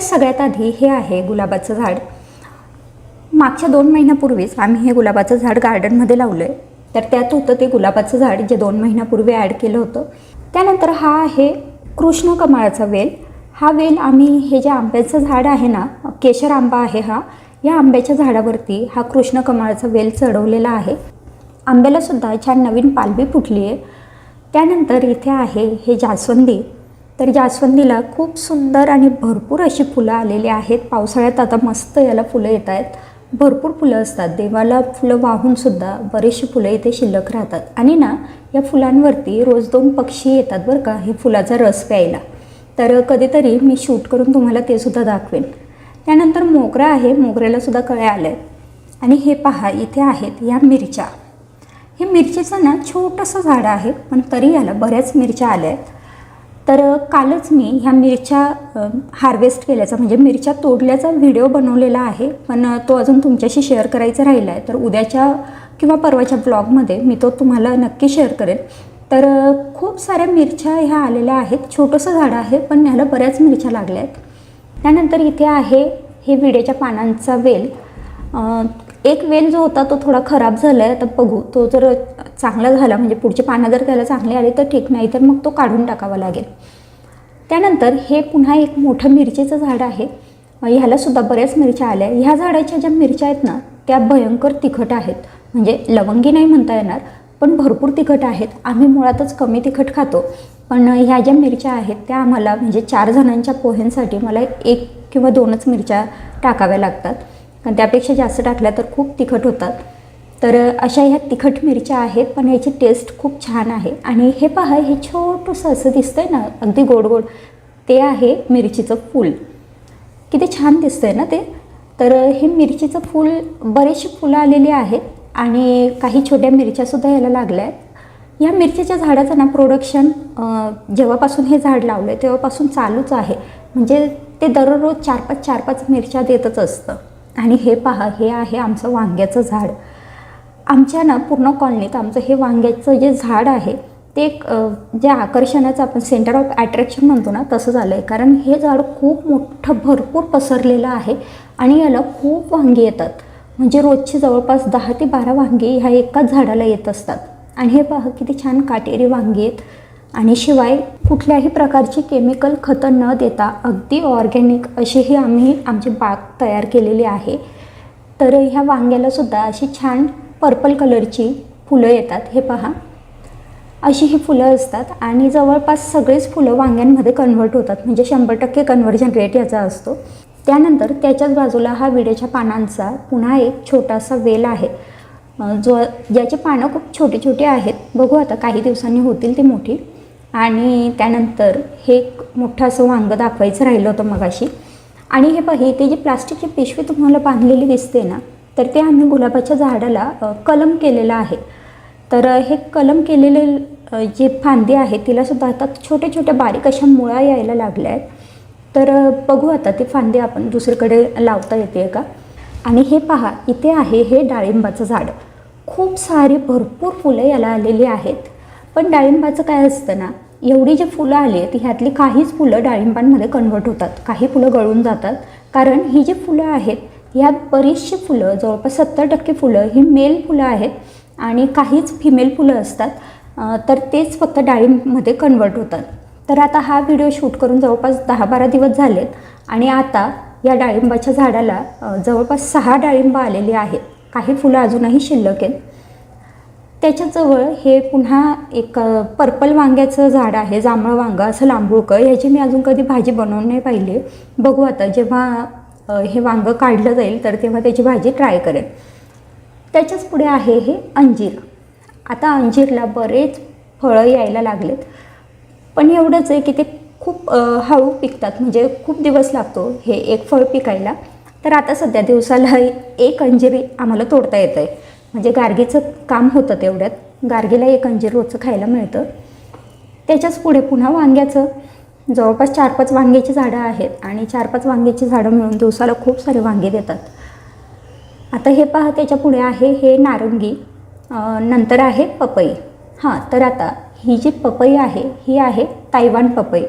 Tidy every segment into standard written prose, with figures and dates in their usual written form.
सगळ्यात आधी हे आहे गुलाबाचं झाड। मागच्या 2 महिन्यापूर्वीच आम्ही हे गुलाबाचं झाड गार्डनमध्ये लावलं आहे। तर त्यात होतं ते गुलाबाचं झाड जे 2 महिन्यापूर्वी ॲड केलं होतं। त्यानंतर हा आहे कृष्णकमळाचा वेल। हा वेल आम्ही हे जे आंब्याचं झाड आहे ना, केशर आंबा आहे हा, या आंब्याच्या झाडावरती हा कृष्णकमळाचा वेल चढवलेला आहे। आंब्याला सुद्धा छान नवीन पालवी फुटली आहे। त्यानंतर इथे आहे हे जास्वंदी। तर जास्वंदीला खूप सुंदर आणि भरपूर अशी फुलं आलेली आहेत। पावसाळ्यात आता मस्त याला फुलं येत आहेत, भरपूर फुलं असतात। देवाला फुलं वाहूनसुद्धा बरेचशी फुलं इथे शिल्लक राहतात। आणि ना या फुलांवरती रोज 2 पक्षी येतात बरं का, हे फुलाचा रस प्यायला। तर कधीतरी मी शूट करून तुम्हाला ते सुद्धा दाखवेन। त्यानंतर मोगरा आहे, मोगऱ्यालासुद्धा कळ्या आल्या आहेत। आणि हे पहा इथे आहेत या मिरच्या। हे मिरचीचं ना छोटंसं झाड आहे, पण तरी याला बऱ्याच मिरच्या आल्या आहेत। तर कालच मी ह्या मिरच्या हार्वेस्ट केल्याचा म्हणजे मिरच्या तोडल्याचा व्हिडिओ बनवलेला आहे, पण तो अजून तुमच्याशी शेअर करायचा राहिला आहे। तर उद्याच्या किंवा परवाच्या ब्लॉगमध्ये मी तो तुम्हाला नक्की शेअर करेन। तर खूप साऱ्या मिरच्या ह्या आलेल्या आहेत। छोटंसं झाड आहे, पण ह्याला बऱ्याच मिरच्या लागल्या आहेत। त्यानंतर इथे आहे हे विड्याच्या पानांचा वेल। एक वेल जो होता तो थोडा खराब झाला आहे। आता बघू, तो जर चांगला झाला म्हणजे पुढची पानं जर त्याला चांगली आली तर ठीक, नाही तर मग तो काढून टाकावा लागेल। त्यानंतर हे पुन्हा एक मोठं मिरचीचं झाड आहे। ह्यालासुद्धा बऱ्याच मिरच्या आल्या। ह्या झाडाच्या ज्या मिरच्या आहेत ना त्या भयंकर तिखट आहेत, म्हणजे लवंगी नाही म्हणता येणार, पण भरपूर तिखट आहेत। आम्ही मुळातच कमी तिखट खातो, पण ह्या ज्या मिरच्या आहेत त्या आम्हाला म्हणजे 4 जणांच्या पोह्यांसाठी मला 1 किंवा 2च मिरच्या टाकाव्या लागतात, कारण त्यापेक्षा जास्त टाकल्या तर खूप तिखट होतात। तर अशा ह्या तिखट मिरच्या आहेत, पण ह्याची टेस्ट खूप छान आहे। आणि हे पहा, हे छोटंसं असं दिसतंय ना अगदी गोड गोड, ते आहे मिरचीचं फूल। किती छान दिसतंय ना ते। तर हे मिरचीचं फूल, बरेचशी फुलं आलेली आहेत आणि काही छोट्या मिरच्यासुद्धा याला लागल्या आहेत। या मिरचीच्या झाडाचं ना प्रोडक्शन जेव्हापासून हे झाड लावलं आहे तेव्हापासून चालूच आहे, म्हणजे ते दररोज 4-5 मिरच्या देतच असतं। आणि हे पहा, हे आहे आमचं वांग्याचं झाड। आमच्या ना पूर्ण कॉलनीत आमचं हे वांग्याचं जे झाड आहे ते एक जे आकर्षणाचं आपण सेंटर ऑफ अट्रॅक्शन म्हणतो ना तसं झालं आहे, कारण हे झाड खूप मोठं भरपूर पसरलेलं आहे आणि याला खूप वांगी येतात। म्हणजे रोजची जवळपास 10 ते 12 वांगी ह्या एकाच झाडाला येत असतात। आणि हे पहा किती छान काटेरी वांगी आहेत। आणि शिवाय कुठल्याही प्रकारची केमिकल खतं न देता अगदी ऑर्गॅनिक अशी ही आम्ही आमची बाग तयार केलेली आहे। तर ह्या वांग्यालासुद्धा अशी छान पर्पल कलरची फुलं येतात। हे पहा, अशी ही फुलं असतात आणि जवळपास सगळेच फुलं वांग्यांमध्ये कन्व्हर्ट होतात, म्हणजे 100% कन्व्हर्जन रेट याचा असतो। त्यानंतर त्याच्याच बाजूला हा विड्याच्या पानांचा पुन्हा एक छोटासा वेल आहे, ज्याची पानं खूप छोटी छोटी आहेत। बघू आता काही दिवसांनी होतील ती मोठी। आणि त्यानंतर हे मोठं असं वांगं दाखवायचं राहिलं होतं मगाशी। आणि हे पहा, ते जी प्लास्टिकची पिशवी तुम्हाला बांधलेली दिसते ना, तर ते आम्ही गुलाबाच्या झाडाला कलम केलेलं आहे। तर हे कलम केलेले जी फांदी आहे तिलासुद्धा आता छोट्या छोट्या बारीक अशा मुळा यायला लागल्या आहेत। तर बघू आता ती फांदी आपण दुसरीकडे लावता येते का। आणि हे पहा, इथे आहे हे डाळिंबाचं झाड। खूप सारी भरपूर फुलं याला आलेली आहेत। पण डाळिंबाचं काय असतं ना, एवढी जी फुलं आली आहेत ह्यातली काहीच फुलं डाळिंबांमध्ये कन्व्हर्ट होतात, काही फुलं गळून जातात। कारण ही जी फुलं आहेत ह्यात बरीचशी फुलं, जवळपास 70% फुलं ही मेल फुलं आहेत आणि काहीच फिमेल फुलं असतात। तर तेच फक्त डाळिंबमध्ये कन्व्हर्ट होतात। तर आता हा व्हिडिओ शूट करून जवळपास 10-12 दिवस झालेत आणि आता या डाळिंबाच्या झाडाला जवळपास 6 डाळिंब आलेली आहेत। काही फुलं अजूनही शिल्लक आहेत। त्याच्याजवळ हे पुन्हा एक पर्पल वांग्याचं झाड आहे, जांभळ वांगं असं लांबुळकं। ह्याची मी अजून कधी भाजी बनवून नाही पाहिली। बघू आता जेव्हा हे वांगं काढलं जाईल तर तेव्हा त्याची भाजी ट्राय करेन। त्याच्याच पुढे आहे हे अंजीर। आता अंजीरला बरेच फळं यायला लागलेत, पण एवढंच आहे की ते खूप हळू पिकतात, म्हणजे खूप दिवस लागतो हे एक फळ पिकायला। तर आता सध्या दिवसाला 1 अंजीर आम्हाला तोडता येतं आहे, म्हणजे गार्गीचं काम होतं तेवढ्यात। गार्गीला 1 अंजीर रोजचं खायला मिळतं। त्याच्याच पुढे पुन्हा वांग्याचं जवळपास 4-5 वांग्याची झाडं आहेत आणि 4-5 वांग्याची झाडं मिळून दिवसाला खूप सारे वांगे देतात। आता हे पहा, त्याच्या पुढे आहे हे नारंगी, नंतर आहे पपई। हां, तर आता ही जी पपई आहे ही आहे तायवान पपई।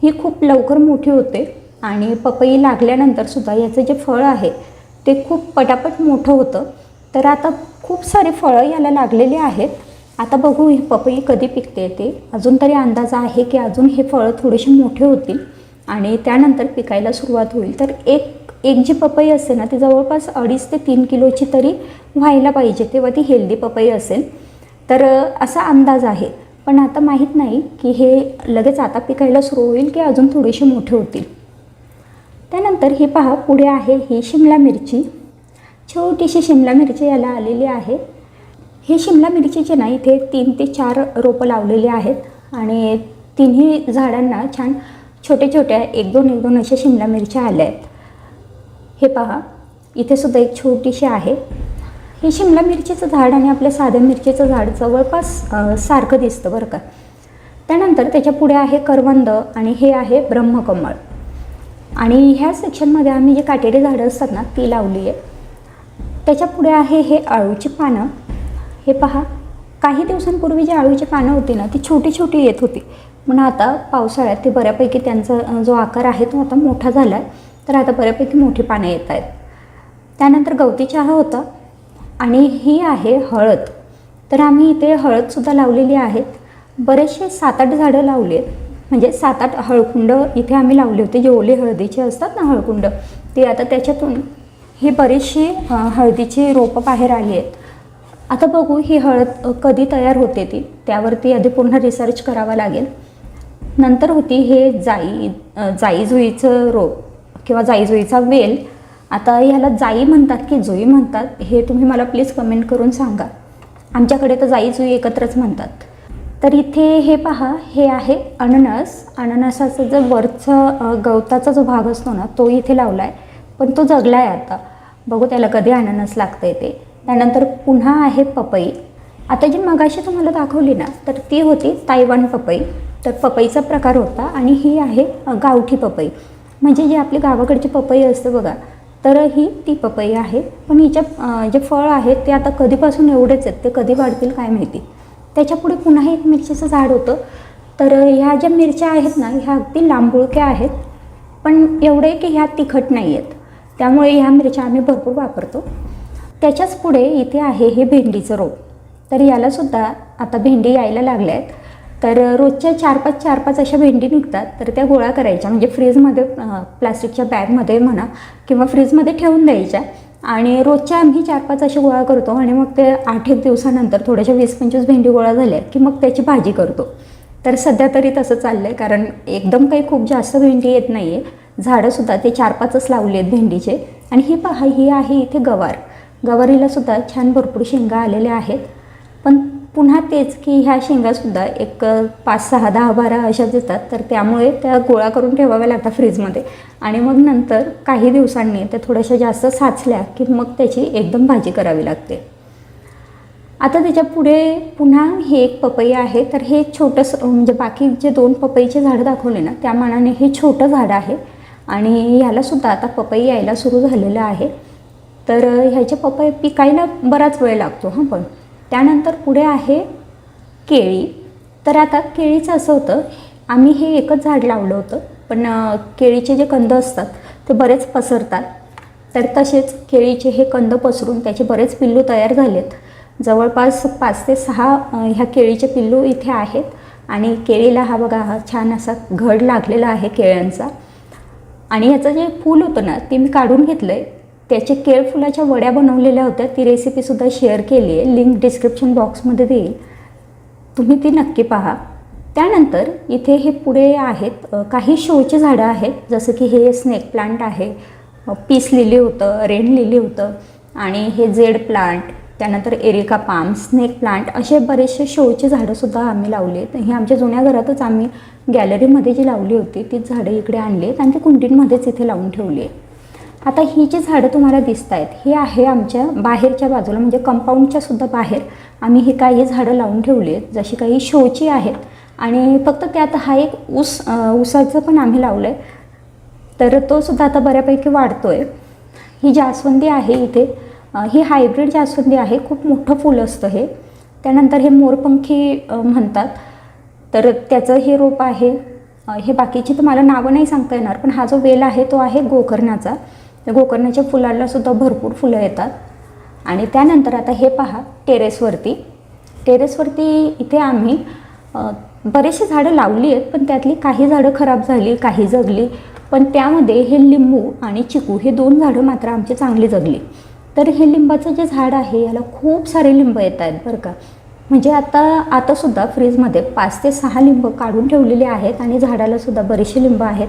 ही खूप लवकर मोठी होते आणि पपई लागल्यानंतरसुद्धा याचं जे फळ आहे ते खूप पटापट मोठं होतं. तर आता खूप सारे फळं याला लागलेली आहेत. आता बघू ही पपई कधी पिकते ते. अजून तरी अंदाज आहे की अजून हे फळं थोडेसे मोठे होतील आणि त्यानंतर पिकायला सुरुवात होईल. तर एक जी पपई असते ना ती जवळपास 2.5 ते 3 किलोची तरी व्हायला पाहिजे, तेव्हा ती हेल्दी पपई असेल. तर असा अंदाज आहे. पण आता माहीत नाही की हे लगेच आता पिकायला सुरू होईल की अजून थोडेसे मोठे होतील. त्यानंतर ही पहा पुढे आहे ही शिमला मिरची. छोटीशी शिमला मिरची याला आलेली आहे. ही शिमला मिरचीचे ना इथे 3 ते 4 रोपं लावलेली आहेत आणि तिन्ही झाडांना छान छोटे छोट्या 1-2 अशा शिमला मिरच्या आल्या आहेत. हे पहा इथे सुद्धा एक छोटीशी आहे. हे शिमला मिरचीचं झाड आणि आपल्या साध्या मिरचीचं झाड जवळपास सारखं दिसतं बरं का. त्यानंतर त्याच्या पुढे आहे करवंद आणि हे आहे ब्रह्मकमळ. आणि ह्या सेक्शनमध्ये आम्ही जे काटेरी झाडं असतात ना ती लावली आहे. त्याच्या पुढे आहे हे अळूची पानं. हे पहा काही दिवसांपूर्वी जी अळूची पानं होती ना ती छोटी छोटी येत होती, पण आता पावसाळ्यात ते बऱ्यापैकी त्यांचा जो आकार आहे तो आता मोठा झाला आहे. तर आता बऱ्यापैकी मोठी पानं येत आहेत. त्यानंतर गवती चहा होता आणि ही आहे हळद. तर आम्ही इथे हळदसुद्धा लावलेली आहेत. बरेचसे 7-8 झाडं लावली आहेत, म्हणजे 7-8 हळकुंड इथे आम्ही लावले होते. जे ओले हळदीचे असतात ना हळकुंड, ते आता त्याच्यातून ही बरीचशी हळदीची रोपं बाहेर आली आहेत. आता बघू ही हळद कधी तयार होते ती, त्यावरती आधी पूर्ण रिसर्च करावा लागेल. नंतर होती हे जाई-जुईचं रोप किंवा जाई-जुईचा वेल. आता ह्याला जाई म्हणतात की जुई म्हणतात हे तुम्ही मला प्लीज कमेंट करून सांगा. आमच्याकडे तर जाई-जुई एकत्रच म्हणतात. तर इथे हे पहा हे आहे अननस. अननसाचं जो वरचं गवताचा जो भाग असतो ना तो इथे लावला आहे, पण तो जगला आहे आता. बघू त्याला कधी अननस लागतं आहे ते. त्यानंतर पुन्हा आहे पपई. आता जी मगाशी तुम्हाला दाखवली ना तर ती होती तायवान पपई. तर पपईचा प्रकार होता आणि ही आहे गावठी पपई, म्हणजे जी आपली गावाकडची पपई असते बघा, तर ही ती पपई आहे. पण हिच्या जे फळ आहेत ते आता कधीपासून एवढेच आहेत, ते कधी वाढतील काय माहिती. त्याच्यापुढे पुन्हा एक मिरचीचं झाड होतं. तर ह्या ज्या मिरच्या आहेत ना ह्या अगदी लांबुळक्या आहेत, पण एवढे की ह्या तिखट नाही आहेत, त्यामुळे ह्या मिरच्या आम्ही भरपूर वापरतो. त्याच्याच पुढे इथे आहे हे भेंडीचं रोप. तर यालासुद्धा आता भेंडी यायला लागल्या आहेत. तर रोजच्या 4-5 अशा भेंडी निघतात. तर त्या गोळा करायच्या, म्हणजे फ्रीजमध्ये प्लास्टिकच्या बॅगमध्ये म्हणा किंवा फ्रीजमध्ये ठेवून द्यायच्या आणि रोजच्या आम्ही 4-5 असे गोळा करतो आणि मग ते 8-1 दिवसानंतर थोड्याशा 20-25 भेंडी गोळा झाल्या की मग त्याची भाजी करतो. तर सध्या तरी तसं चाललं आहे, कारण एकदम काही खूप जास्त भेंडी येत नाही आहे. झाडंसुद्धा ते 4-5च लावले आहेत भेंडीचे. आणि ही पहा ही आहे इथे गवार. गवारीलासुद्धा छान भरपूर शेंगा आलेल्या आहेत. पण पुन्हा तेच की ह्या शेंगासुद्धा एक 5-6, 10-12 अशाच येतात. तर त्यामुळे त्या गोळा करून ठेवाव्या लागतात फ्रीजमध्ये आणि मग नंतर काही दिवसांनी त्या थोड्याशा जास्त साचल्या की मग त्याची एकदम भाजी करावी लागते. आता त्याच्या पुढे पुन्हा हे एक पपई आहे. तर हे छोटंसं, म्हणजे बाकी जे 2 पपईचे झाडं दाखवले ना त्या मानाने हे छोटं झाड आहे आणि ह्यालासुद्धा आता पपई यायला सुरू झालेलं आहे. तर ह्याचे पपई पिकायला बराच वेळ लागतो हां. पण त्यानंतर पुढे आहे केळी. तर आता केळीचं असं होतं, आम्ही हे एकच झाड लावलं होतं, पण केळीचे जे कंद असतात ते बरेच पसरतात. तर तसेच केळीचे हे कंद पसरून त्याचे बरेच पिल्लू तयार झालेत. जवळपास 5 ते 6 ह्या केळीचे पिल्लू इथे आहेत आणि केळीला हा बघा हा छान असा घड लागलेला आहे केळ्यांचा. आणि ह्याचं जे फूल होतं ना ते मी काढून घेतलं आहे. त्याचे केळफुलाच्या वड्या बनवलेल्या होत्या, ती रेसिपीसुद्धा शेअर केली आहे, लिंक डिस्क्रिप्शन बॉक्समध्ये देईल, तुम्ही ती नक्की पहा. त्यानंतर इथे हे पुढे आहेत काही शोची झाडं आहेत, जसं की हे स्नेक प्लांट आहे, पीस लिली होतं, रेन लिली होतं आणि हे जेड प्लांट, त्यानंतर एरिका पाम, स्नेक प्लांट, असे बरेचसे शोची झाडंसुद्धा आम्ही लावली आहेत. ही आमच्या जुन्या घरातच आम्ही गॅलरीमध्ये जी लावली होती तीच झाडं इकडे आणली आहेत आणि ती कुंडींमध्येच इथे लावून ठेवली आहे. आता ही जी झाडं तुम्हाला दिसत आहेत ही आहे आमच्या बाहेरच्या बाजूला, म्हणजे कंपाऊंडच्या सुद्धा बाहेर आम्ही ही काही झाडं लावून ठेवली आहेत, जशी काही शोची आहेत. आणि फक्त त्यात हा एक ऊसाचं पण आम्ही लावलं आहे, तर तो सुद्धा आता बऱ्यापैकी वाढतो आहे. ही जास्वंदी आहे इथे, ही हायब्रिड जास्वंदी आहे, खूप मोठं फूल असतं हे. त्यानंतर हे मोरपंखी म्हणतात, तर त्याचं हे रोप आहे. हे बाकीची तुम्हाला नावं नाही सांगता येणार, पण हा जो वेल आहे तो आहे गोकर्णाचा. त्या गोकर्णाच्या फुलाला सुद्धा भरपूर फुलं येतात. आणि त्यानंतर आता हे पहा टेरेसवरती इथे आम्ही बरेचसे झाडं लावली आहेत, पण त्यातली काही झाडं खराब झाली, काही जगली. पण त्यामध्ये हे लिंबू आणि चिकू हे 2 झाडं मात्र आमची चांगली जगली. तर हे लिंबाचं जे झाड आहे याला खूप सारे लिंब येत आहेत बरं का. म्हणजे आतासुद्धा फ्रीजमध्ये 5 ते 6 लिंब काढून ठेवलेले आहेत आणि झाडालासुद्धा बरेचसे लिंब आहेत.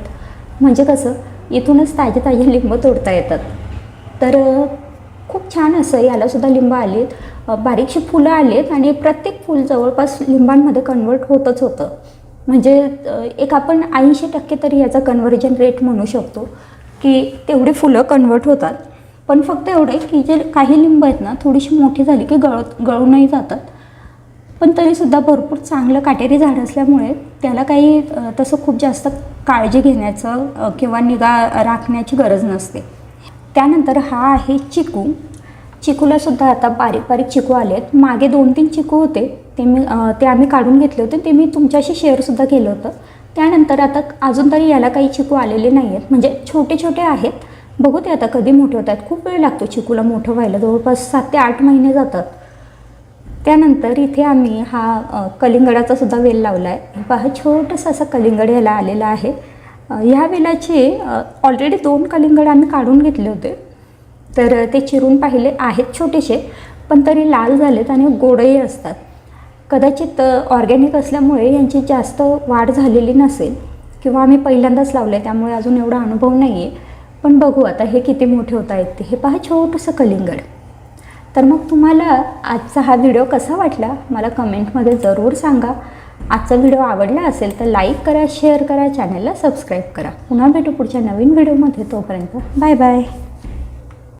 म्हणजे कसं इथूनच ताजे लिंब तोडता येतात. तर खूप छान असं यालासुद्धा लिंब आलेत, बारीकशी फुलं आलेत आणि प्रत्येक फूल जवळपास लिंबांमध्ये कन्वर्ट होतच होतं. म्हणजे एक आपण 80% तरी याचा कन्व्हर्जन रेट म्हणू शकतो की तेवढी फुलं कन्वर्ट होतात. पण फक्त एवढे की जे काही लिंब आहेत ना थोडीशी मोठी झाली की गळूनही जातात. पण तरीसुद्धा भरपूर चांगलं काटेरी झाड असल्यामुळे त्याला काही तसं खूप जास्त काळजी घेण्याचं किंवा निगा राखण्याची गरज नसते. त्यानंतर हा आहे चिकूलासुद्धा आता बारीक बारीक चिकू आले आहेत. मागे 2-3 चिकू होते ते आम्ही काढून घेतले होते, ते मी तुमच्याशी शेअरसुद्धा केलं होतं. त्यानंतर आता अजून तरी याला काही चिकू आलेले नाही आहेत, म्हणजे छोटे छोटे आहेत. बघू ते आता कधी मोठे होतात. खूप वेळ लागतो चिकूला मोठं व्हायला, जवळपास 7 ते 8 महिने जातात. त्यानंतर इथे आम्ही हा कलिंगडाचा सुद्धा वेल लावला आहे. पहा छोटंसं असं कलिंगड याला आलेलं आहे. ह्या वेलाचे ऑलरेडी 2 कलिंगड आम्ही काढून घेतले होते. तर ते चिरून पाहिले आहेत छोटेसे, पण तरी लाल झालेत आणि गोडही असतात. कदाचित ऑर्गॅनिक असल्यामुळे यांची जास्त वाढ झालेली नसेल किंवा आम्ही पहिल्यांदाच लावले त्यामुळे अजून एवढा अनुभव नाही आहे. पण बघू आता हे किती मोठे होत आहेत ते. हे पहा छोटंसं कलिंगड. तर मग तुम्हाला आजचा हा व्हिडिओ कसा वाटला मला कमेंटमध्ये जरूर सांगा. आजचा व्हिडिओ आवडला असेल तर लाईक करा, शेअर करा, चॅनलला सबस्क्राईब करा. पुन्हा भेटू पुढच्या नवीन व्हिडिओमध्ये. तोपर्यंत बाय बाय.